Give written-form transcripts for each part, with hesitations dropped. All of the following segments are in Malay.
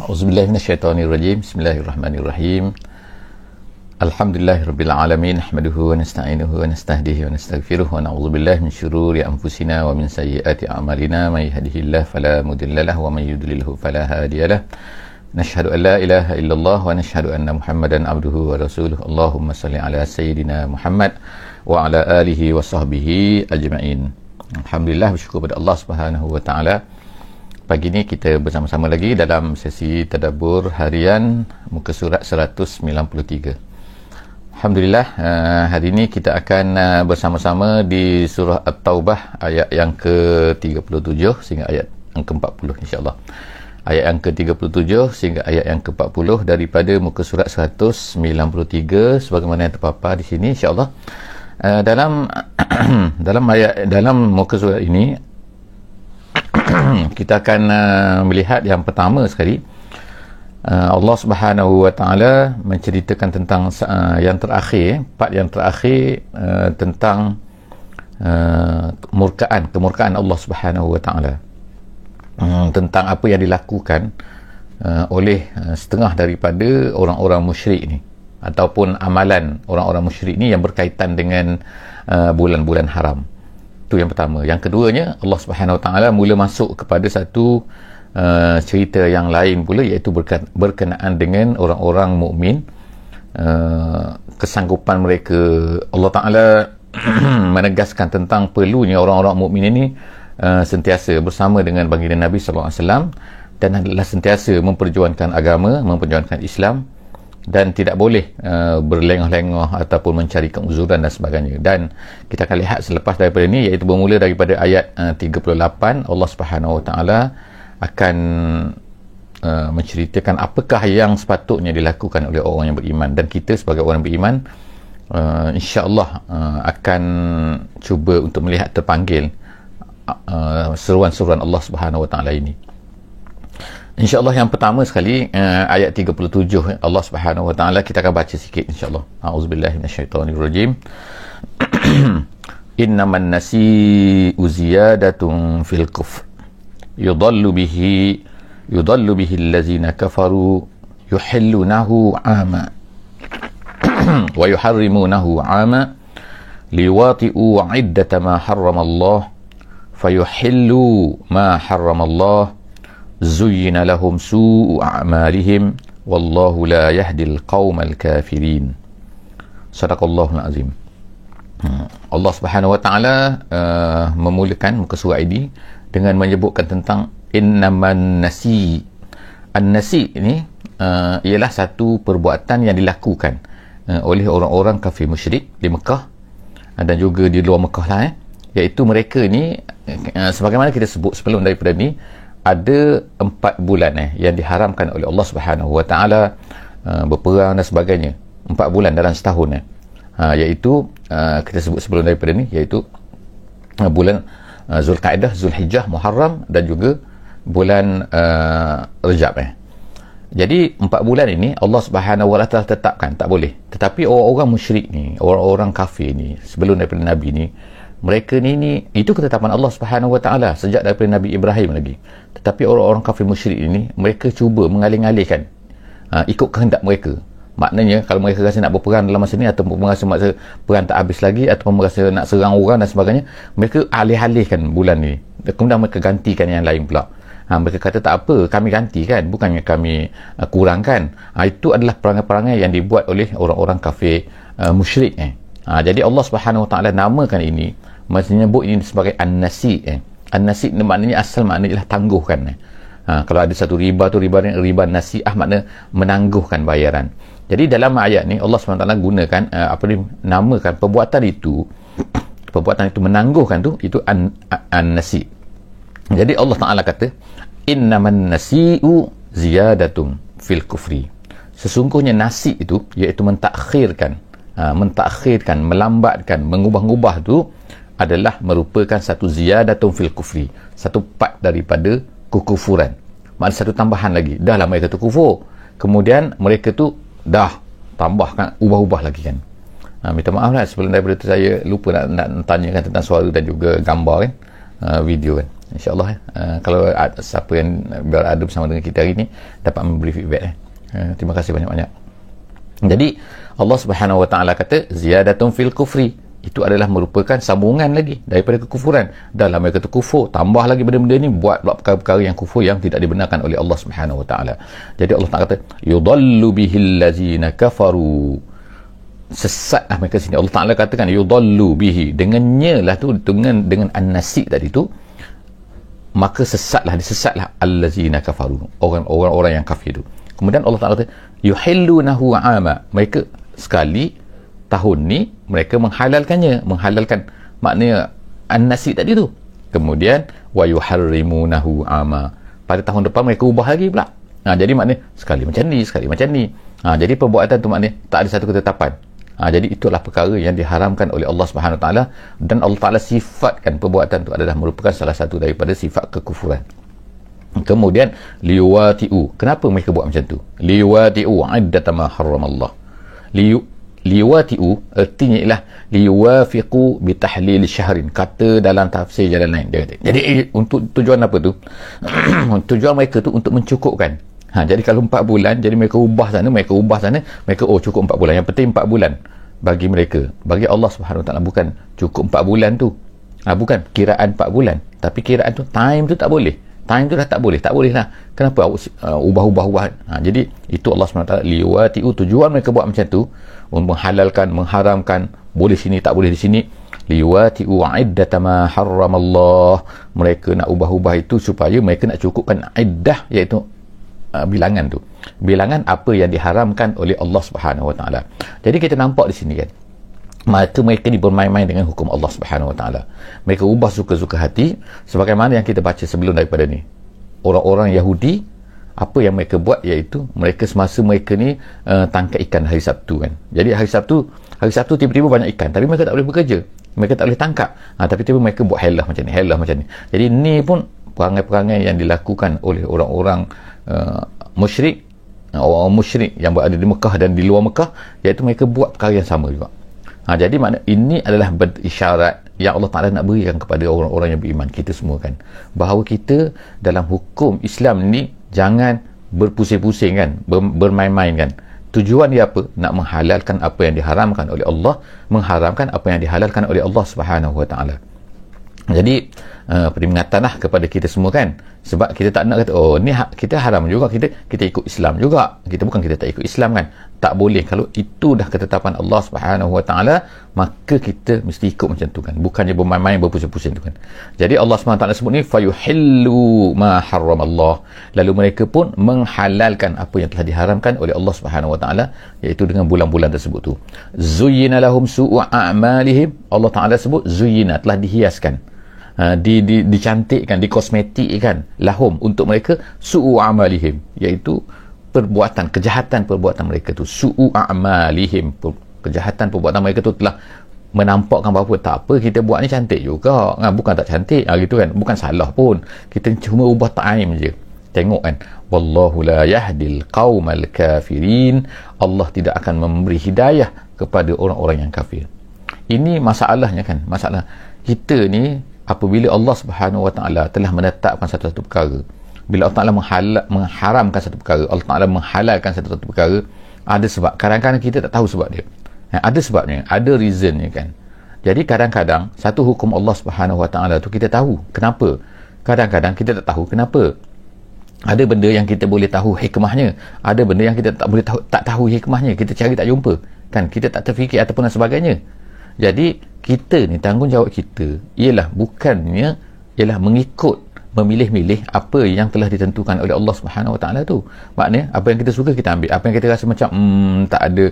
A'udzubillahi minasyaitonirrajim. Bismillahirrahmanirrahim. Alhamdulillahirabbil alamin. Nahmaduhu wa nasta'inuhu wa nastahdihi wa nastaghfiruh wa na'udzubillahi min syururi anfusina wa min sayyiati a'malina. May yahdihillahu fala mudhillalah wa may yudlilhu fala hadiyalah. Nashhadu an la ilaha illallah wa nashhadu anna Muhammadan abduhu wa rasuluh. Allahumma salli ala sayyidina Muhammad wa ala alihi wa sahbihi ajma'in. Alhamdulillah, bersyukur pada Allah Subhanahu wa taala. Pagi ni kita bersama-sama lagi dalam sesi tadabbur harian muka surat 193. Alhamdulillah, hari ini kita akan bersama-sama di surah At-Taubah ayat yang ke-37 sehingga ayat yang ke-40 insya-Allah. Ayat yang ke-37 sehingga ayat yang ke-40 daripada muka surat 193 sebagaimana yang terpapar di sini insya-Allah. Dalam muka surat ini kita akan melihat yang pertama sekali, Allah Subhanahu wa taala menceritakan tentang yang terakhir, part yang terakhir tentang kemurkaan Allah Subhanahu wa taala, tentang apa yang dilakukan oleh setengah daripada orang-orang musyrik ni, ataupun amalan orang-orang musyrik ni yang berkaitan dengan bulan-bulan haram. Itu yang pertama. Yang keduanya, Allah Subhanahu Wa Taala mula masuk kepada satu cerita yang lain pula, iaitu berkenaan dengan orang-orang mukmin, kesanggupan mereka. Allah Taala menegaskan tentang perlunya orang-orang mukmin ini sentiasa bersama dengan baginda Nabi sallallahu alaihi wasallam dan adalah sentiasa memperjuangkan agama, memperjuangkan Islam, dan tidak boleh berlengah-lengah ataupun mencari keuzuran dan sebagainya. Dan kita akan lihat selepas daripada ini, iaitu bermula daripada ayat 38, Allah Subhanahu Wa Taala akan menceritakan apakah yang sepatutnya dilakukan oleh orang yang beriman, dan kita sebagai orang beriman insya-Allah akan cuba untuk melihat terpanggil seruan-seruan Allah Subhanahu Wa Taala ini. InsyaAllah yang pertama sekali, ayat 37 Allah Subhanahu Wa Taala, kita akan baca sikit insyaAllah. A'udzubillahi minasyaitonirrajim. Innaman nasi'u ziyadatun fil kufr yudallu bihi allazina kafaru yuhillunahu 'ama wa yuharrimunahu 'ama liwati'u 'iddata ma harrama Allah fayuhillu ma harrama Allah zuyyina lahum su'u a'malihim wallahu la yahdil qaumal kafirin. Sadaqallahul azim. Allah Subhanahu wa taala memulakan muka surat ini dengan menyebutkan tentang innaman nasi. An-nasi ini ialah satu perbuatan yang dilakukan oleh orang-orang kafir musyrik di Mekah dan juga di luar Mekah lah, iaitu mereka ni, sebagaimana kita sebut sebelum daripada ni, ada 4 bulan yang diharamkan oleh Allah Subhanahu Wa Taala berperang dan sebagainya. 4 bulan dalam setahun, iaitu kita sebut sebelum daripada ni, iaitu bulan Zulqa'dah, Zulhijjah, Muharram dan juga bulan Rajab. Jadi 4 bulan ini Allah Subhanahu Wa Taala tetapkan tak boleh. Tetapi orang-orang musyrik ni, orang-orang kafir ni sebelum daripada Nabi ni, mereka ni itu ketetapan Allah Subhanahu Wa Taala sejak daripada Nabi Ibrahim lagi. Tetapi orang-orang kafir musyrik ini, mereka cuba mengalih-alihkan ikut kehendak mereka. Maknanya kalau mereka rasa nak berperang dalam masa ni, ataupun merasa perang tak habis lagi, ataupun merasa nak serang orang dan sebagainya, mereka alih-alihkan bulan ni, kemudian mereka gantikan yang lain pula. Mereka kata tak apa, kami gantikan, bukannya kami kurangkan. Itu adalah perangai-perangai yang dibuat oleh orang-orang kafir musyrik. Jadi Allah Subhanahu Wa Taala namakan ini, menyebut ini sebagai an-nasi. An-nasi maknanya, asal maknanya ialah tangguhkan. Kalau ada satu riba tu, riba nasi'ah, makna menangguhkan bayaran. Jadi dalam ayat ni Allah SWT gunakan namakan perbuatan itu menangguhkan tu, itu an-nasi. Jadi Allah Ta'ala kata innaman nasi'u ziyadatun fil kufri. Sesungguhnya nasi itu, iaitu mentakhirkan, melambatkan, mengubah-ubah tu adalah merupakan satu ziyadatun fil kufri, satu part daripada kekufuran. Maksudnya satu tambahan lagi. Dah lah mereka tu kufur, kemudian mereka tu dah tambahkan, ubah-ubah lagi kan. Minta maaf lah sebelum daripada tu saya lupa nak tanyakan tentang suara dan juga gambar kan, video kan. InsyaAllah kalau siapa yang berada bersama dengan kita hari ni dapat memberi feedback. Terima kasih banyak-banyak. Jadi Allah Subhanahu Wa Taala kata ziyadatun fil kufri, itu adalah merupakan sambungan lagi daripada kekufuran. Dalam mereka tu kufur, tambah lagi benda-benda ni, buat perkara-perkara yang kufur yang tidak dibenarkan oleh Allah Subhanahu Wa Taala. Jadi Allah Taala kata yudallu bihil ladzina kafaru, sesatlah mereka sini. Allah Taala katakan yudallu bihi, dengannya lah tu, dengan an-nasi tadi tu, maka disesatlah allazina kafaru, orang-orang yang kafir tu. Kemudian Allah Taala kata yuhillunahu ama, mereka sekali tahun ni mereka menghalalkan maknanya an-nasi tadi tu. Kemudian wa yuharrimunahu ama, pada tahun depan mereka ubah lagi pula. Jadi maknanya sekali macam ni. Jadi perbuatan tu maknanya tak ada satu ketetapan. Jadi itulah perkara yang diharamkan oleh Allah Subhanahu Wa Taala, dan Allah Taala sifatkan perbuatan tu adalah merupakan salah satu daripada sifat kekufuran. Kemudian liwati'u, kenapa mereka buat macam tu? Liwati'u iddata ma harramallah. Liwati'u artinya ialah liwafiqu bitahlil syahrin, kata dalam tafsir jalan lain dia kata. Jadi untuk tujuan apa tu? Tujuan mereka tu untuk mencukupkan. Jadi kalau 4 bulan, jadi mereka ubah sana, mereka cukup 4 bulan, yang penting 4 bulan bagi mereka. Bagi Allah Subhanahu Wa Taala bukan cukup 4 bulan tu, bukan kiraan 4 bulan, tapi kiraan tu, time tu tak boleh. Time tu dah tak boleh lah. Kenapa ubah. Jadi itu Allah SWT liwati'u, tujuan mereka buat macam tu, menghalalkan, mengharamkan, boleh sini tak boleh di sini. Liwati'u iddata ma harramallah, mereka nak ubah-ubah itu supaya mereka nak cukupkan iddah, iaitu bilangan tu, bilangan apa yang diharamkan oleh Allah Subhanahu Wa Taala. Jadi kita nampak di sini kan, mereka ni bermain-main dengan hukum Allah Subhanahu Wa Taala. Mereka ubah suka-suka hati, sebagaimana yang kita baca sebelum daripada ni. Orang-orang Yahudi, apa yang mereka buat, iaitu mereka semasa mereka ni tangkap ikan hari Sabtu kan. Jadi hari Sabtu tiba-tiba banyak ikan, tapi mereka tak boleh bekerja, mereka tak boleh tangkap. Tapi tiba mereka buat helah macam ni. Jadi ni pun perangai-perangai yang dilakukan oleh orang-orang musyrik, orang musyrik yang berada di Mekah dan di luar Mekah, iaitu mereka buat perkara yang sama juga. Jadi makna ini adalah isyarat yang Allah Ta'ala nak berikan kepada orang-orang yang beriman, kita semua kan, bahawa kita dalam hukum Islam ni jangan berpusing-pusing kan, bermain-main kan. Tujuan dia apa? Nak menghalalkan apa yang diharamkan oleh Allah, mengharamkan apa yang dihalalkan oleh Allah Subhanahu Wa Ta'ala. Jadi peringatanlah kepada kita semua kan, sebab kita tak nak kata ni kita haram juga, kita ikut Islam juga, kita tak ikut Islam kan. Tak boleh. Kalau itu dah ketetapan Allah Subhanahu Wa Taala, maka kita mesti ikut macam tu kan, bukannya bermain-main, berpusing-pusing tu kan. Jadi Allah Subhanahu Wa Taala sebut ni fayuhillu ma harramallah, lalu mereka pun menghalalkan apa yang telah diharamkan oleh Allah Subhanahu Wa Taala, iaitu dengan bulan-bulan tersebut tu. Zuyyina lahum su'u a'malihim, Allah Taala sebut zuyyina, telah dihiaskan, dicantikkan, dikosmetikkan, lahum, untuk mereka, su'u amalihim, iaitu kejahatan perbuatan mereka tu. Su'u a'malihim, kejahatan perbuatan mereka tu telah menampakkan bahawa tak apa, kita buat ni cantik juga, bukan tak cantik, gitu kan, bukan salah pun, kita cuma ubah time je. Tengok kan, wallahu la yahdil qaumal kafirin, Allah tidak akan memberi hidayah kepada orang-orang yang kafir. Ini masalahnya kan, masalah kita ni apabila Allah Subhanahu Wa Taala telah menetapkan satu-satu perkara, bila Allah Ta'ala mengharamkan satu perkara, Allah Ta'ala menghalalkan satu-satu perkara, ada sebab. Kadang-kadang kita tak tahu sebab dia, ada sebabnya, ada reasonnya kan. Jadi kadang-kadang satu hukum Allah Subhanahu Wa Ta'ala tu kita tahu kenapa, kadang-kadang kita tak tahu kenapa. Ada benda yang kita boleh tahu hikmahnya, ada benda yang kita tak tahu hikmahnya, kita cari tak jumpa kan, kita tak terfikir ataupun dan sebagainya. Jadi kita ni, tanggungjawab kita ialah mengikut, memilih-milih apa yang telah ditentukan oleh Allah Subhanahu Wa Taala tu. Maknanya apa yang kita suka kita ambil, apa yang kita rasa macam tak ada,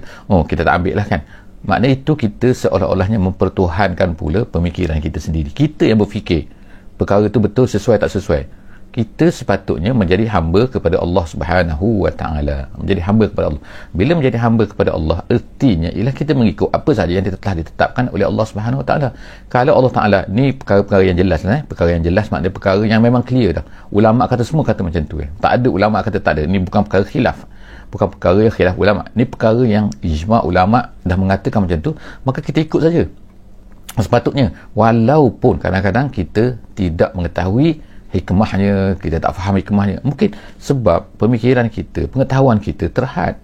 kita tak ambil lah kan. Maknanya itu kita seolah-olahnya mempertuhankan pula pemikiran kita sendiri. Kita yang berfikir perkara itu betul, sesuai tak sesuai. Kita sepatutnya menjadi hamba kepada Allah Subhanahu Wa Taala, menjadi hamba kepada Allah. Bila menjadi hamba kepada Allah, artinya ialah kita mengikut apa sahaja yang telah ditetapkan oleh Allah Subhanahu Wa Taala. Kalau Allah Taala ni perkara-perkara yang jelas lah, perkara yang jelas maknanya perkara yang memang clear dah. Ulama kata semua kata macam tu. Tak ada ulama kata tak ada. Ni bukan perkara khilaf, bukan perkara yang khilaf ulama. Ni perkara yang ijma' ulama dah mengatakan macam tu, maka kita ikut saja. Sepatutnya, walaupun kadang-kadang kita tidak mengetahui hikmahnya, kita tak faham hikmahnya, mungkin sebab pemikiran kita, pengetahuan kita terhad.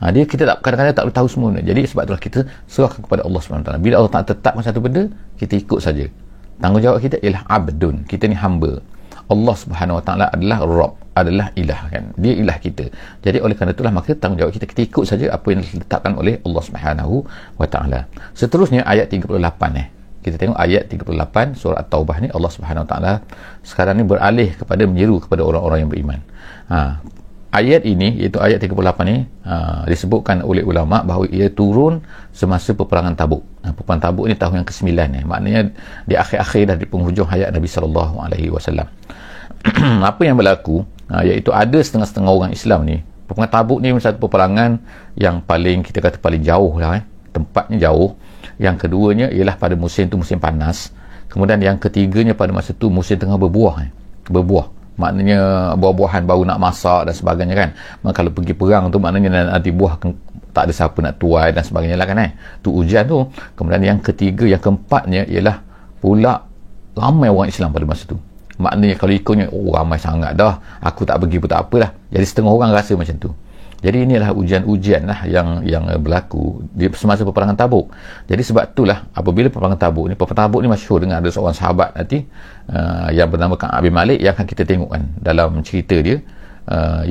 Dia kita tak, kadang-kadang tak boleh tahu semua. Jadi sebab itulah kita serahkan kepada Allah SWT. Bila Allah tak tetapkan satu benda, kita ikut saja. Tanggungjawab kita ialah abdun, kita ni hamba. Allah SWT adalah Rabb, adalah ilah, kan? Dia ilah kita. Jadi oleh kerana itulah maka tanggungjawab kita ikut saja apa yang diletakkan oleh Allah SWT. Seterusnya ayat 38 kita tengok ayat 38 surah At-Taubah ni. Allah SWT sekarang ni beralih kepada menyeru kepada orang-orang yang beriman. Ayat ini, iaitu ayat 38 ni, disebutkan oleh ulama bahawa ia turun semasa peperangan Tabuk. Peperangan Tabuk ni tahun yang ke-9 maknanya di akhir-akhir dah, di penghujung hayat Nabi SAW. Apa yang berlaku, iaitu ada setengah-setengah orang Islam ni. Peperangan Tabuk ni satu peperangan yang paling, kita kata paling jauh lah, tempatnya jauh. Yang keduanya ialah pada musim tu musim panas. Kemudian yang ketiganya pada masa tu musim tengah berbuah. Maknanya buah-buahan baru nak masak dan sebagainya, kan. Maka kalau pergi perang tu maknanya nanti buah tak ada siapa nak tuai dan sebagainya lah, kan. Tu ujian tu. Kemudian yang ketiga, yang keempatnya ialah pula ramai orang Islam pada masa tu. Maknanya kalau ikutnya, ramai sangat dah, aku tak pergi pun tak apalah. Jadi setengah orang rasa macam tu. Jadi inilah ujian-ujian lah yang berlaku di semasa peperangan Tabuk. Jadi sebab itulah apabila peperangan Tabuk ni masyhur dengan ada seorang sahabat nanti yang bernama Ka'ab bin Malik, yang akan kita tengok kan dalam cerita dia,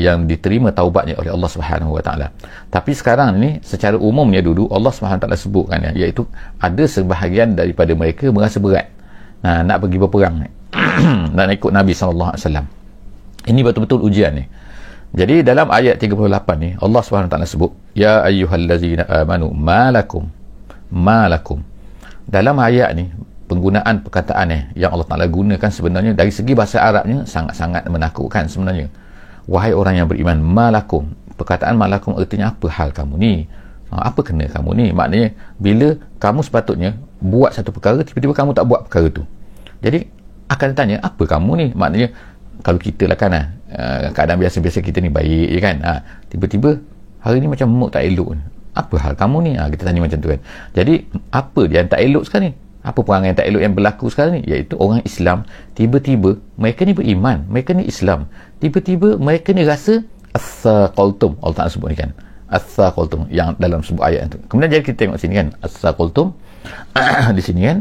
yang diterima taubatnya oleh Allah Subhanahu Wa Taala. Tapi sekarang ni secara umumnya dulu Allah Subhanahu Wa Taala sebutkan, iaitu ada sebahagian daripada mereka merasa berat nak pergi berperang nak ikut Nabi SAW. Ini betul-betul ujian ni. Jadi dalam ayat 38 ni Allah SWT sebut, ya ayyuhallazina amanu malakum. Dalam ayat ni penggunaan perkataan yang Allah Taala gunakan sebenarnya dari segi bahasa Arabnya sangat-sangat menakutkan sebenarnya. Wahai orang yang beriman, malakum. Perkataan malakum artinya apa hal kamu ni? Apa kena kamu ni? Maknanya bila kamu sepatutnya buat satu perkara, tiba-tiba kamu tak buat perkara tu. Jadi akan tanya, apa kamu ni? Maknanya kalau kita lah kan, keadaan biasa-biasa kita ni baik je kan, tiba-tiba hari ni macam mood tak elok, apa hal kamu ni? Kita tanya macam tu kan. Jadi apa dia yang tak elok sekarang ni? Apa perangai yang tak elok yang berlaku sekarang ni? Iaitu orang Islam tiba-tiba mereka ni beriman, mereka ni Islam, tiba-tiba mereka ni rasa as-saqaltum. Allah Ta'ala sebut ni kan, as-saqaltum yang dalam sebuah ayat tu. Kemudian jadi kita tengok sini kan, as-saqaltum di sini kan.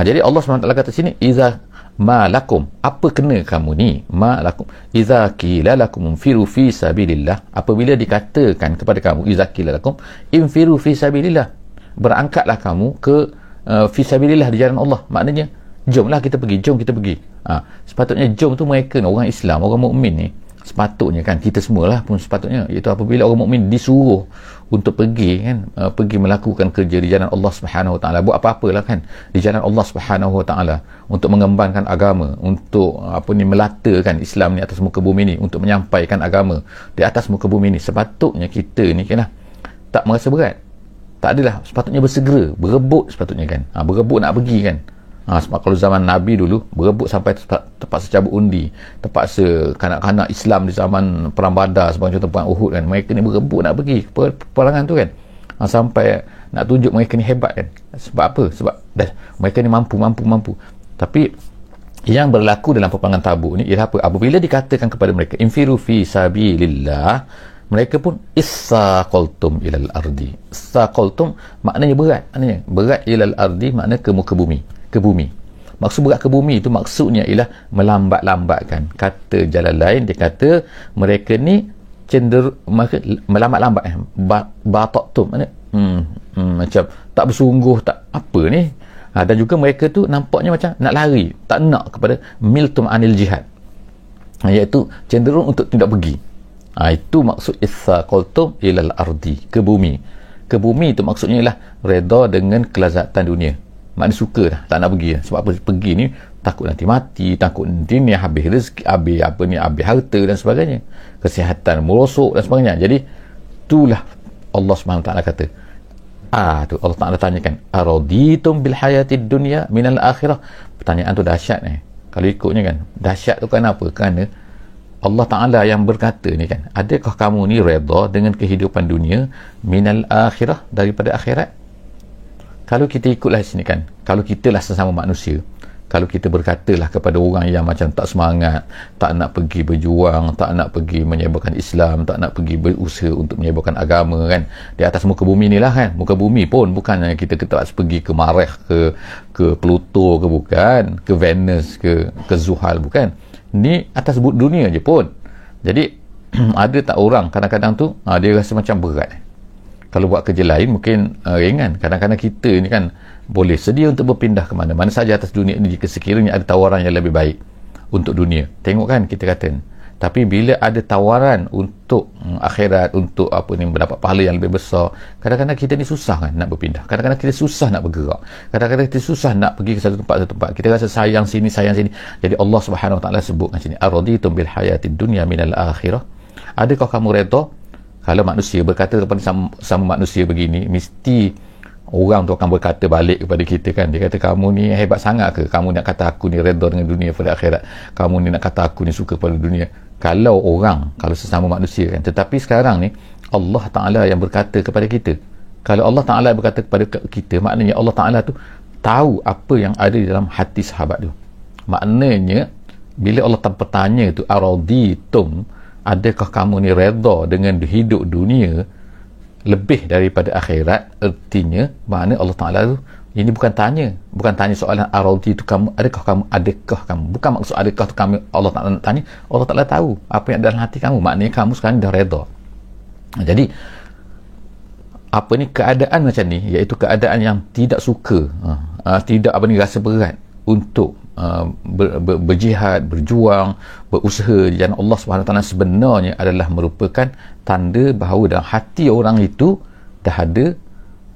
Jadi Allah SWT kata sini, iza ma lakum, apa kena kamu ni? Ma lakum iza qila lakum infiru fi sabilillah, apabila dikatakan kepada kamu, iza qila lakum infiru fi sabilillah, berangkatlah kamu ke fi sabilillah, di jalan Allah. Maknanya jomlah kita pergi, jom kita pergi. Sepatutnya jom tu mereka orang Islam, orang mukmin ni, sepatutnya kan, kita semualah pun sepatutnya, iaitu apabila orang mukmin disuruh untuk pergi kan, pergi melakukan kerja di jalan Allah Subhanahu Wa Taala, buat apa-apalah kan di jalan Allah Subhanahu Wa Taala, untuk mengembangkan agama, untuk melatakan Islam ni atas muka bumi ni, untuk menyampaikan agama di atas muka bumi ni, sepatutnya kita ni kan tak merasa berat, tak adalah, sepatutnya bersegera, berebut sepatutnya kan, berebut nak pergi kan. Sebab kalau zaman Nabi dulu berebut sampai terpaksa cabut undi, terpaksa kanak-kanak Islam di zaman perang Badar sebagai contoh, perang Uhud kan, mereka ni berebut nak pergi peperangan tu kan, sampai nak tunjuk mereka ni hebat kan. Sebab apa? Sebab mereka ni mampu. Tapi yang berlaku dalam peperangan Tabuk ni ialah apa? Apabila dikatakan kepada mereka infiru fi sabilillah, mereka pun issaqaltum ilal ardi. Issaqaltum maknanya berat ilal ardi, makna ke muka bumi, ke bumi. Maksud berat ke bumi itu maksudnya ialah melambat-lambatkan. Kata jalan lain, dia kata mereka ni cenderung melambat-lambat, bataktum, macam tak bersungguh, tak apa ni. Dan juga mereka tu nampaknya macam nak lari, tak nak kepada miltum anil jihad, iaitu cenderung untuk tidak pergi. Itu maksud issaqaltum ilal ardi, ke bumi. Ke bumi itu maksudnya ialah reda dengan kelazatan dunia. Maknanya suka dah, tak nak pergi. Sebab apa? Pergi ni takut nanti mati, takut nanti ni habis rezeki, habis harta dan sebagainya, kesihatan merosok dan sebagainya. Jadi itulah Allah SWT kata, tu Allah Ta'ala tanyakan, araditum bil hayatid dunya minal akhirah. Pertanyaan tu dahsyat ni. Kalau ikutnya kan, dahsyat tu kenapa? Kerana Allah Ta'ala yang berkata ni kan, adakah kamu ni redha dengan kehidupan dunia minal akhirah, daripada akhirat? Kalau kita ikutlah sini kan, kalau kita lah sesama manusia, kalau kita berkatalah kepada orang yang macam tak semangat, tak nak pergi berjuang, tak nak pergi menyebarkan Islam, tak nak pergi berusaha untuk menyebarkan agama kan, di atas muka bumi ni lah kan, muka bumi pun bukan kita tak pergi ke Marikh, ke Pluto ke, bukan ke Venus, ke Zuhal, bukan, ni atas dunia je pun. Jadi ada tak orang kadang-kadang tu dia rasa macam berat. Kalau buat kerja lain mungkin ringan. Kadang-kadang kita ni kan boleh sedia untuk berpindah ke mana-mana saja atas dunia ini jika sekiranya ada tawaran yang lebih baik untuk dunia. Tengok kan, kita kata. Tapi bila ada tawaran untuk akhirat, untuk apa ni, mendapat pahala yang lebih besar, kadang-kadang kita ni susah kan nak berpindah. Kadang-kadang kita susah nak bergerak. Kadang-kadang kita susah nak pergi ke satu tempat. Kita rasa sayang sini, sayang sini. Jadi Allah Subhanahu Wa Taala sebut kat sini, araditum bil hayatid dunya minal akhirah. Adakah kamu redha? Kalau manusia berkata kepada sama manusia begini, mesti orang tu akan berkata balik kepada kita kan. Dia kata, kamu ni hebat sangat ke? Kamu nak kata aku ni redha dengan dunia pada akhirat? Kamu ni nak kata aku ni suka pada dunia? Kalau orang, kalau sesama manusia kan. Tetapi sekarang ni Allah Ta'ala yang berkata kepada kita. Kalau Allah Ta'ala berkata kepada kita, maknanya Allah Ta'ala tu tahu apa yang ada di dalam hati sahabat tu. Maknanya bila Allah bertanya tu, araditum, adakah kamu ni redha dengan hidup dunia lebih daripada akhirat? Artinya makna Allah Ta'ala tu, ini bukan tanya soalan aradi tu kamu, adakah kamu, bukan maksud adakah tu kamu, Allah Ta'ala nak tanya. Allah Ta'ala tahu apa yang ada dalam hati kamu, maknanya kamu sekarang dah redha. Jadi apa ni, keadaan macam ni, iaitu keadaan yang tidak suka, tidak rasa berat untuk berjihad, berjuang, berusaha di jalan Allah Subhanahu Wa Taala, sebenarnya adalah merupakan tanda bahawa dalam hati orang itu dah ada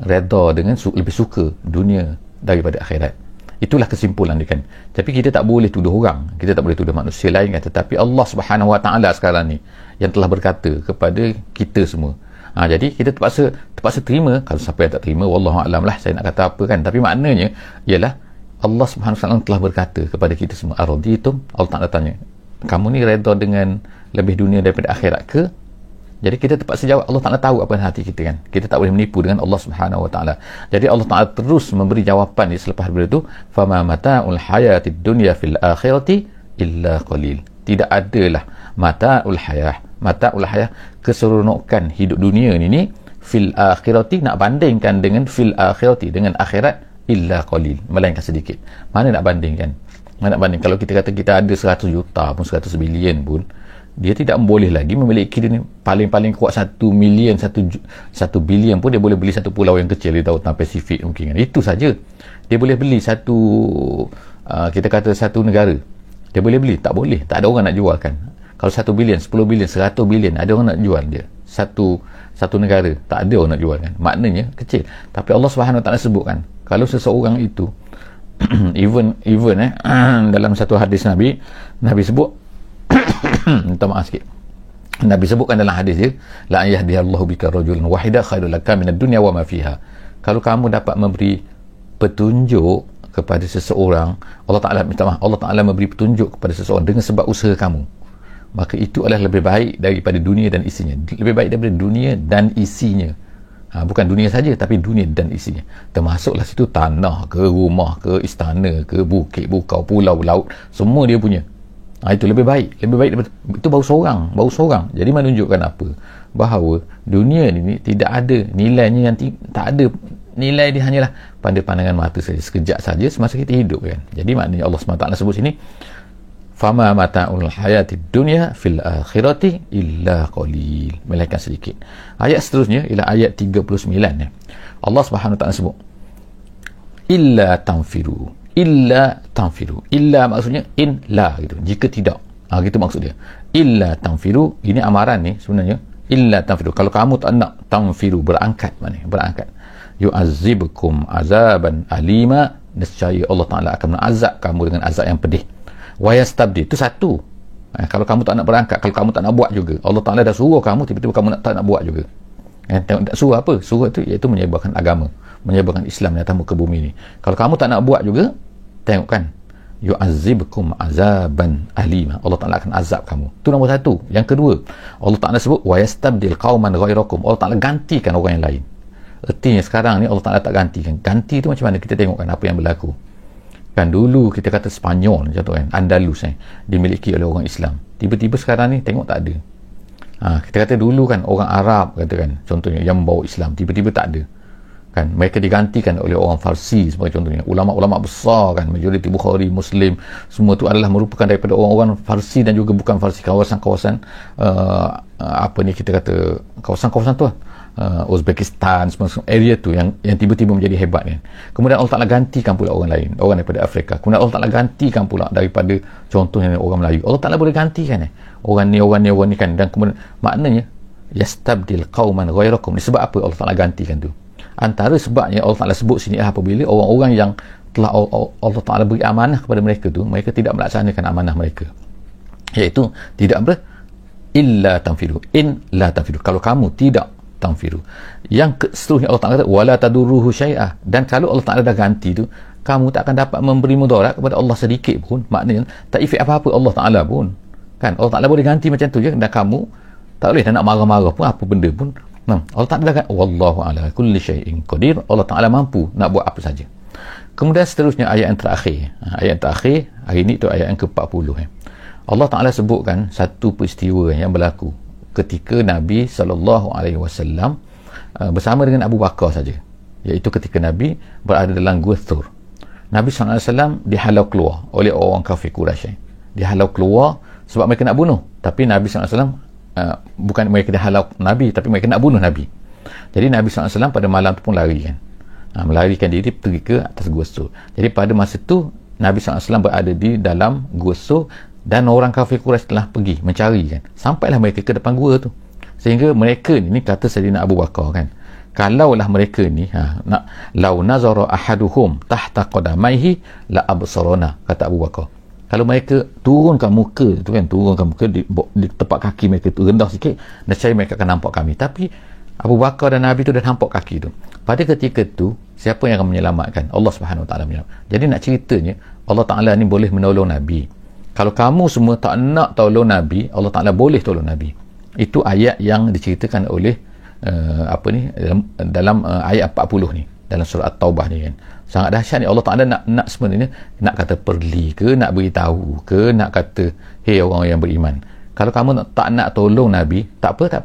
redha dengan lebih suka dunia daripada akhirat. Itulah kesimpulan dia kan. Tapi kita tak boleh tuduh orang, kita tak boleh tuduh manusia lain kan, tetapi Allah Subhanahu Wa Taala sekarang ni yang telah berkata kepada kita semua. Jadi kita terpaksa terima. Kalau siapa yang tak terima, wallahu a'lam lah, saya nak kata apa kan. Tapi maknanya ialah Allah Subhanahu Wa Taala telah berkata kepada kita semua, araditum, Allah Ta'ala tanya, kamu ni redha dengan lebih dunia daripada akhirat ke? Jadi kita terpaksa jawab, Allah Ta'ala tahu apa hati kita kan. Kita tak boleh menipu dengan Allah Subhanahu Wa Taala. Jadi Allah Ta'ala terus memberi jawapan selepas daripada itu, fama mata'ul hayatid dunya fil akhirati illa qalil. Tidak adalah mata'ul hayah, keseronokan hidup dunia ni fil akhirati, nak bandingkan dengan fil akhirati, dengan akhirat, illa qalil, melainkan sedikit. Mana nak bandingkan? Kalau kita kata kita ada 100 juta pun, 100 bilion pun, dia tidak boleh lagi memiliki ni, paling-paling kuat 1 million, 1 bilion pun dia boleh beli satu pulau yang kecil di Lautan Pasifik mungkin kan. Itu saja. Dia boleh beli kita kata satu negara. Dia boleh beli? Tak boleh. Tak ada orang nak jual kan. Kalau 1 bilion, 10 bilion, 100 bilion, ada orang nak jual dia. Satu negara, tak ada orang nak jual kan. Maknanya kecil. Tapi Allah Subhanahu Wa Taala sebutkan, kalau seseorang itu even dalam satu hadis Nabi sebut minta maaf sikit, Nabi sebutkan dalam hadis dia, la yahdihillahu bika rajulan wahida khairul laka minad dunya wa ma fiha. Kalau kamu dapat memberi petunjuk kepada seseorang, Allah Ta'ala memberi petunjuk kepada seseorang dengan sebab usaha kamu, maka itu adalah lebih baik daripada dunia dan isinya. Lebih baik daripada dunia dan isinya. Bukan dunia saja, tapi dunia dan isinya. Termasuklah situ tanah ke, rumah ke, istana ke, bukit, bukau, pulau, laut, semua dia punya. Itu lebih baik daripada, itu baru seorang. Jadi menunjukkan apa? Bahawa dunia ni tidak ada nilainya, yang tak ada nilai, dia hanyalah pada pandangan mata saja, sekejap saja semasa kita hidup kan. Jadi maknanya Allah SWT sebut sini, fama mata'ul hayatid dunya fil akhirati illa qalil, melainkan sedikit. Ayat seterusnya ialah ayat 39 ya. Allah Subhanahu Wa Taala sebut, illa tanfiru, illa maksudnya in la gitu, jika tidak, gitu maksud dia. Illa tanfiru, ini amaran ni sebenarnya. Illa tanfiru, kalau kamu tak nak tanfiru, berangkat, yu'azzibukum azaban alima, nescaya Allah Ta'ala akan mengazab kamu dengan azab yang pedih. Wa yastabdil, itu satu. Kalau kamu tak nak berangkat, kalau kamu tak nak buat juga, Allah Ta'ala dah suruh kamu, tiba-tiba kamu tak nak buat juga. Tak suruh apa? Suruh itu iaitu menyebarkan agama, menyebarkan Islam di atas muka bumi ni. Kalau kamu tak nak buat juga, tengok kan, yu'azzibukum azaban alima, Allah Ta'ala akan azab kamu. Itu nombor satu. Yang kedua, Allah Ta'ala sebut wa yastabdil qauman ghairakum, Allah Ta'ala gantikan orang yang lain. Ertinya sekarang ni Allah Ta'ala tak ganti kan. Ganti tu macam mana? Kita tengok kan apa yang berlaku kan. Dulu kita kata Spanyol contoh kan, Andalus dimiliki oleh orang Islam. Tiba-tiba sekarang ni tengok tak ada. Kita kata dulu kan orang Arab kata kan, contohnya yang membawa Islam, tiba-tiba tak ada kan. Mereka digantikan oleh orang Farsi sebagai contohnya. Ulama-ulama besar kan, majoriti Bukhari, Muslim, semua tu adalah merupakan daripada orang-orang Farsi dan juga bukan Farsi. Kawasan-kawasan apa ni kita kata, kawasan-kawasan tu Uzbekistan, semua area tu yang tiba-tiba menjadi hebat kan. Kemudian Allah Ta'ala gantikan pula orang lain, orang daripada Afrika. Kemudian Allah Ta'ala gantikan pula daripada contohnya orang Melayu. Allah Ta'ala boleh gantikan orang ni kan. Dan kemudian maknanya yastabdil qauman ghairakum. Sebab apa Allah Ta'ala gantikan tu? Antara sebabnya Allah Ta'ala sebut sini apabila orang-orang yang telah Allah Ta'ala beri amanah kepada mereka tu, mereka tidak melaksanakan amanah mereka, iaitu tidak illa tanfiru, in la tanfiru, kalau kamu tidak tanfiru. Yang seterusnya Allah Ta'ala kata wala tadurruhu syai'ah, dan kalau Allah Ta'ala dah ganti tu, kamu tak akan dapat memberi mudarat kepada Allah sedikit pun. Maknanya tak efek apa-apa Allah Ta'ala pun kan. Allah Ta'ala boleh ganti macam tu je, dan kamu tak boleh nak marah-marah pun apa benda pun. Allah Ta'ala dah, wallahu ala kulli syai'in qadir. Allah Ta'ala mampu nak buat apa saja. Kemudian seterusnya ayat yang terakhir. Ayat yang terakhir hari ni tu ayat yang ke-40. Allah Ta'ala sebutkan satu peristiwa yang berlaku ketika Nabi SAW bersama dengan Abu Bakar saja, iaitu ketika Nabi berada dalam Gua Thur. Nabi SAW dihalau keluar oleh orang kafir Quraisy. Dihalau keluar sebab mereka nak bunuh, tapi Nabi SAW bukan mereka dihalau Nabi, tapi mereka nak bunuh Nabi. Jadi Nabi SAW pada malam tu pun lari kan, melarikan diri pergi ke atas Gua Thur. Jadi pada masa tu Nabi SAW berada di dalam Gua Thur, dan orang kafir Quraisy telah pergi mencari kan, sampailah mereka ke depan gua tu. Sehingga mereka ni kata Sayyidina Abu Bakar kan, kalaulah mereka ni nak lau nazara ahaduhum tahta qadamaihi la absarona, kata Abu Bakar, kalau mereka turunkan muka tu kan, turunkan muka di tempat kaki mereka tu rendah sikit, nescaya mereka akan nampak kami. Tapi Abu Bakar dan Nabi tu dah nampak kaki tu. Pada ketika tu siapa yang akan menyelamatkan? Allah Subhanahu Wa Taala menyelamatkan. Jadi nak ceritanya Allah Taala ni boleh menolong Nabi. Kalau kamu semua tak nak tolong Nabi, Allah Ta'ala boleh tolong Nabi. Itu ayat yang diceritakan oleh dalam ayat 40 ni, dalam surah At-Taubah ni kan. Sangat dahsyat ni. Allah Ta'ala nak sebenarnya nak kata perli ke, nak beritahu ke, nak kata hey orang yang beriman, kalau kamu tak nak tolong Nabi, tak apa.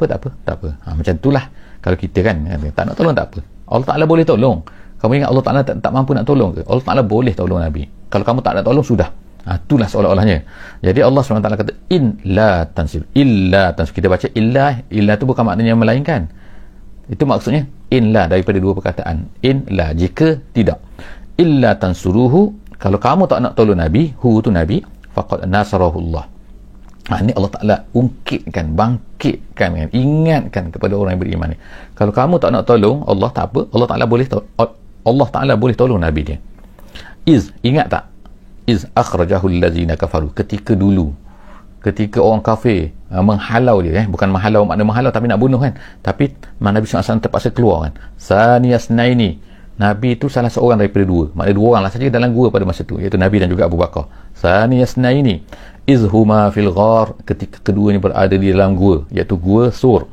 Macam itulah kalau kita kan tak nak tolong, tak apa. Allah Ta'ala boleh tolong. Kamu ingat Allah Ta'ala tak mampu nak tolong ke? Allah Ta'ala boleh tolong Nabi. Kalau kamu tak nak tolong, sudah. Itulah seolah-olahnya. Jadi Allah SWT kata in la tansir, illa tansir. Kita baca illa tu bukan maknanya melainkan. Itu maksudnya in la, daripada dua perkataan. In la, jika tidak. Illa tansuruhu, kalau kamu tak nak tolong Nabi, hu tu Nabi, faqad nasarahullah. Ini Allah Ta'ala ungkitkan, bangkitkan kan, ingatkan kepada orang yang beriman ni. Kalau kamu tak nak tolong Allah, tak apa, Allah Ta'ala boleh tolong Nabi dia. Ingat tak? Akhrajahu allazina kafaru, ketika orang kafir menghalau dia, bukan menghalau makna menghalau tapi nak bunuh kan, tapi Nabi SAW terpaksa keluar kan. Saniyasnaini, Nabi itu salah seorang daripada dua, maknanya dua orang lah saja dalam gua pada masa itu, iaitu Nabi dan juga Abu Bakar. Saniyasnaini izhuma fil ghar, ketika keduanya berada di dalam gua, iaitu Gua Thur.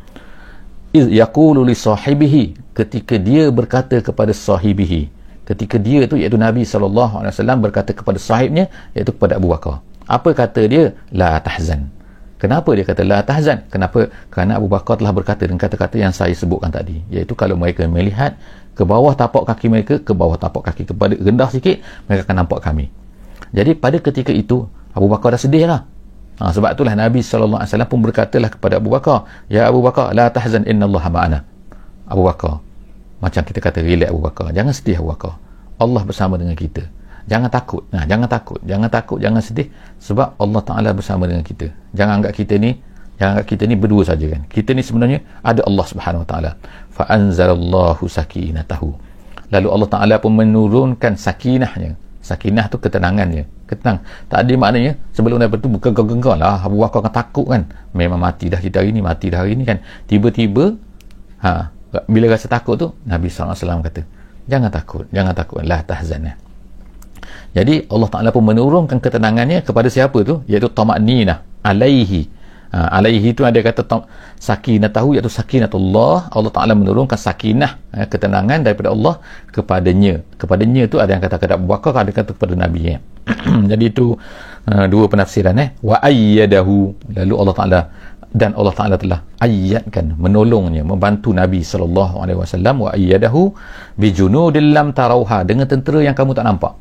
Yaqulu li sahibihi, ketika dia berkata kepada sahibihi, ketika dia tu iaitu Nabi SAW berkata kepada sahibnya, iaitu kepada Abu Bakar. Apa kata dia? La tahzan. Kenapa dia kata la tahzan? Kenapa? Kerana Abu Bakar telah berkata dengan kata-kata yang saya sebutkan tadi, iaitu kalau mereka melihat ke bawah tapak kaki mereka, ke bawah tapak kaki kepada rendah sikit, mereka akan nampak kami. Jadi pada ketika itu Abu Bakar dah sedih lah. Sebab itulah Nabi SAW pun berkatalah kepada Abu Bakar, ya Abu Bakar, la tahzan innallaha ma'ana. Abu Bakar, macam kita kata, relax Abu Bakar, jangan sedih Abu Bakar, Allah bersama dengan kita. Jangan takut, jangan sedih, sebab Allah Ta'ala bersama dengan kita. Jangan anggap kita ni berdua saja kan. Kita ni sebenarnya ada Allah Subhanahu Wa Ta'ala. Fa anzalallahu sakinatahu, lalu Allah Ta'ala pun menurunkan sakinahnya. Sakinah tu ketenangannya, tenang. Tak ada maknanya sebelum daripada tu bergegar-gegar lah, Abu Bakar kan takut kan, memang mati dah kita hari ni kan. Tiba-tiba bila rasa takut tu, Nabi SAW kata jangan takut, la tahzan. Jadi Allah Ta'ala pun menurunkan ketenangannya kepada siapa tu, iaitu tama'ninah alaihi, Alaihi itu ada kata sakinatahu, iaitu sakinatullah. Allah Ta'ala menurunkan sakinah, ketenangan daripada Allah kepadanya tu ada yang kata kepada Abu Bakar, ada kata kepada Nabi. Jadi itu dua penafsiran. Wa ayyadahu, lalu Allah Ta'ala, dan Allah Ta'ala telah ayyadkan, menolongnya, membantu Nabi SAW. Wa ayyadahu bijunudil lam tarauha, dengan tentera yang kamu tak nampak.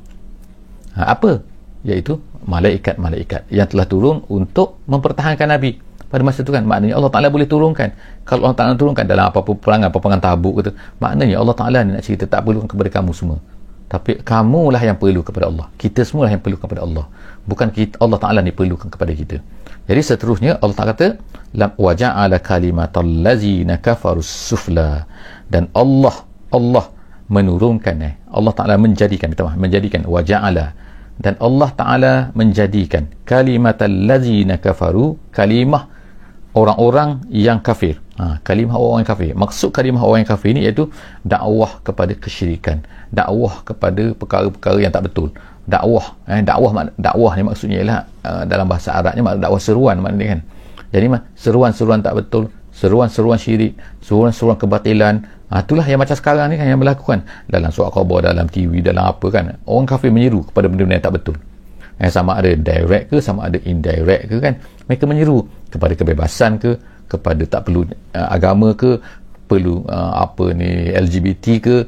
Apa? Iaitu malaikat-malaikat yang telah turun untuk mempertahankan Nabi pada masa itu kan. Maknanya Allah Ta'ala boleh turunkan. Kalau Allah Ta'ala turunkan dalam apa-apa peperangan Tabuk kata, maknanya Allah Ta'ala nak cerita tak perlu kepada kamu semua, tapi kamulah yang perlu kepada Allah. Kita semualah yang perlu kepada Allah, bukan kita. Allah Ta'ala ni perlukan kepada kita. Jadi seterusnya Allah Ta'ala kata wa ja'ala kalimatal ladzina kafarus sufla, dan Allah menurunkan, Allah Ta'ala menjadikan wa ja'ala, dan Allah Ta'ala menjadikan kalimatal ladzina kafaru, kalimah orang-orang yang kafir. Kalimah orang yang kafir, maksud kalimah orang yang kafir ni iaitu dakwah kepada kesyirikan, dakwah kepada perkara-perkara yang tak betul. Dakwah ni maksudnya ialah dalam bahasa Arabnya dakwah seruan maknanya kan. Jadi seruan-seruan tak betul, seruan-seruan syirik, seruan-seruan kebatilan. Itulah yang macam sekarang ni kan yang berlaku kan, dalam surat khabar, dalam TV, dalam apa kan, orang kafir menyeru kepada benda-benda yang tak betul. Sama ada direct ke, sama ada indirect ke kan, mereka menyeru kepada kebebasan ke, kepada tak perlu agama ke, perlu LGBT ke,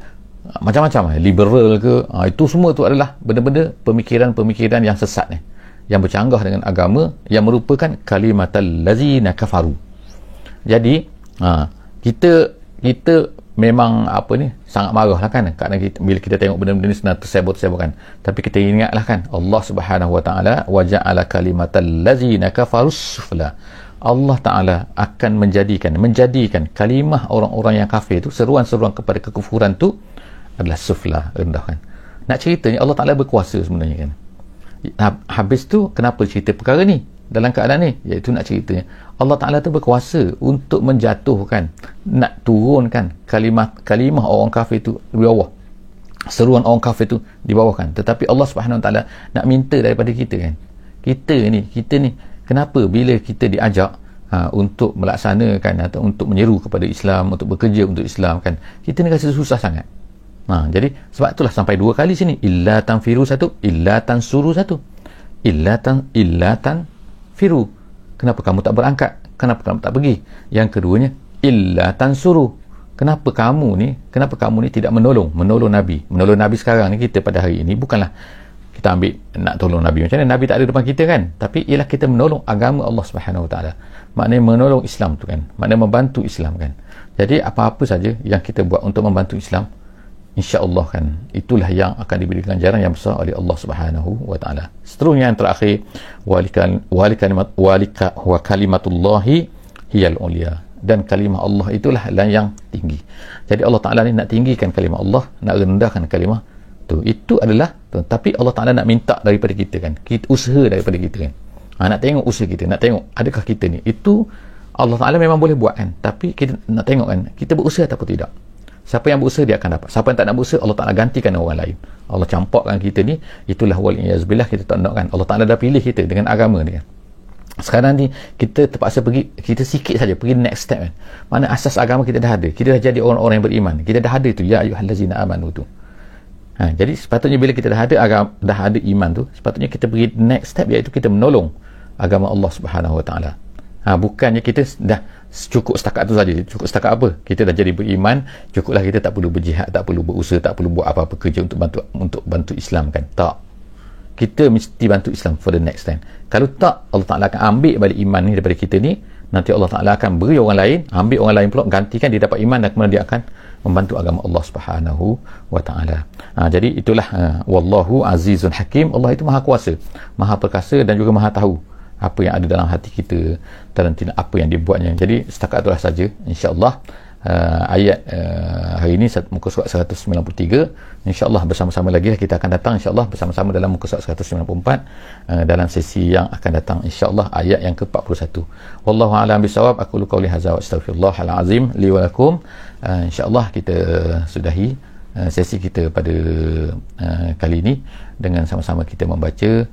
macam-macam, liberal ke. Itu semua tu adalah benda-benda pemikiran-pemikiran yang sesat ni, yang bercanggah dengan agama, yang merupakan kalimatal ladzina kafaru. Jadi kita memang sangat marah lah kan, kerana bila kita tengok benda-benda ni senang tersebut-sebutkan. Tapi kita ingatlah kan, Allah Subhanahu Wa Ta'ala wa ja'ala kalimatal ladzina kafarus sufla, Allah Ta'ala akan menjadikan kalimah orang-orang yang kafir tu, seruan-seruan kepada kekufuran tu adalah sufla, rendah kan. Nak ceritanya Allah Ta'ala berkuasa sebenarnya kan. Habis tu kenapa cerita perkara ni dalam keadaan ni, iaitu nak ceritanya Allah Ta'ala tu berkuasa untuk menjatuhkan, nak turunkan kalimah orang kafir tu di bawah, seruan orang kafir tu di bawah kan. Tetapi Allah Subhanahu Wa Ta'ala nak minta daripada kita kan, kita ni kenapa bila kita diajak untuk melaksanakan atau untuk menyeru kepada Islam, untuk bekerja untuk Islam kan, kita ni rasa susah sangat. Jadi sebab itulah sampai dua kali sini, illa tanfiru satu, illa tansuru satu, illa tanfiru, kenapa kamu tak berangkat, kenapa kamu tak pergi. Yang keduanya illa tansuru, kenapa kamu ni tidak menolong Nabi. Menolong Nabi sekarang ni, kita pada hari ini bukanlah kita ambil nak tolong Nabi macam mana, Nabi tak ada depan kita kan, tapi ialah kita menolong agama Allah Subhanahu Wa Ta'ala, maknanya menolong Islam tu kan, maknanya membantu Islam kan. Jadi apa-apa saja yang kita buat untuk membantu Islam, insya-Allah kan, itulah yang akan diberi ganjaran yang besar oleh Allah Subhanahu Wa Ta'ala. Seterusnya yang terakhir, wa kalimatullahi hiyal ulia, dan kalimah Allah itulah yang tinggi. Jadi Allah Ta'ala ni nak tinggikan kalimah Allah, nak rendahkan kalimah tu, itu adalah tu. Tapi Allah Ta'ala nak minta daripada kita kan, kita usaha daripada kita kan. Nak tengok usaha kita, nak tengok adakah kita ni, itu Allah Ta'ala memang boleh buat kan, tapi kita nak tengok kan, kita berusaha ataupun tidak. Siapa yang berusaha dia akan dapat, siapa yang tak nak berusaha Allah Ta'ala gantikan orang lain. Allah campakkan kita ni, itulah wal'iyazbillah, kita tak nak kan. Allah Ta'ala dah pilih kita dengan agama ni kan. Sekarang ni kita terpaksa pergi, kita sikit saja pergi next step kan, mana asas agama kita dah ada, kita dah jadi orang-orang yang beriman, kita dah ada tu ya ayyuhallazina amanu tu. Jadi sepatutnya bila kita dah ada iman tu, sepatutnya kita pergi next step, iaitu kita menolong agama Allah Subhanahu Wa Ta'ala. Bukannya kita dah cukup setakat tu saja. Cukup setakat apa? Kita dah jadi beriman, cukuplah, kita tak perlu berjihad, tak perlu berusaha, tak perlu buat apa-apa kerja untuk bantu Islam kan. Tak. Kita mesti bantu Islam for the next time. Kalau tak, Allah Ta'ala akan ambil balik iman ni daripada kita ni. Nanti Allah Ta'ala akan beri orang lain, ambil orang lain pula, gantikan, dia dapat iman, dan kemudian dia akan membantu agama Allah Subhanahu Wa Ta'ala. Jadi itulah wallahu azizun hakim. Allah itu maha kuasa, maha perkasa, dan juga maha tahu apa yang ada dalam hati kita, dalam apa yang dibuatnya. Jadi setakat itulah saja insya-Allah ayat hari ini, muka surat 193. insya-Allah bersama-sama lagi kita akan datang insya-Allah bersama-sama dalam muka surat 194 dalam sesi yang akan datang insya-Allah, ayat yang ke-41. Wallahu a'lam bisawab. Aqulu qawli hadza wa astaghfirullahal azim li wa lakum. Insya-Allah kita sudahi sesi kita pada kali ini dengan sama-sama kita membaca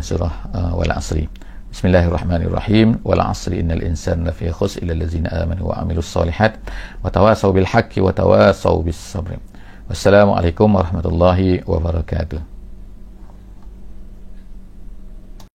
surah Wal Asri. Bismillahirrahmanirrahim. Wal 'asri innal insana lafi khusr illa allazina amanu wa 'amilus solihat wa tawasaw bil haqqi wa tawasaw bis sabr. Wassalamualaikum warahmatullahi wabarakatuh.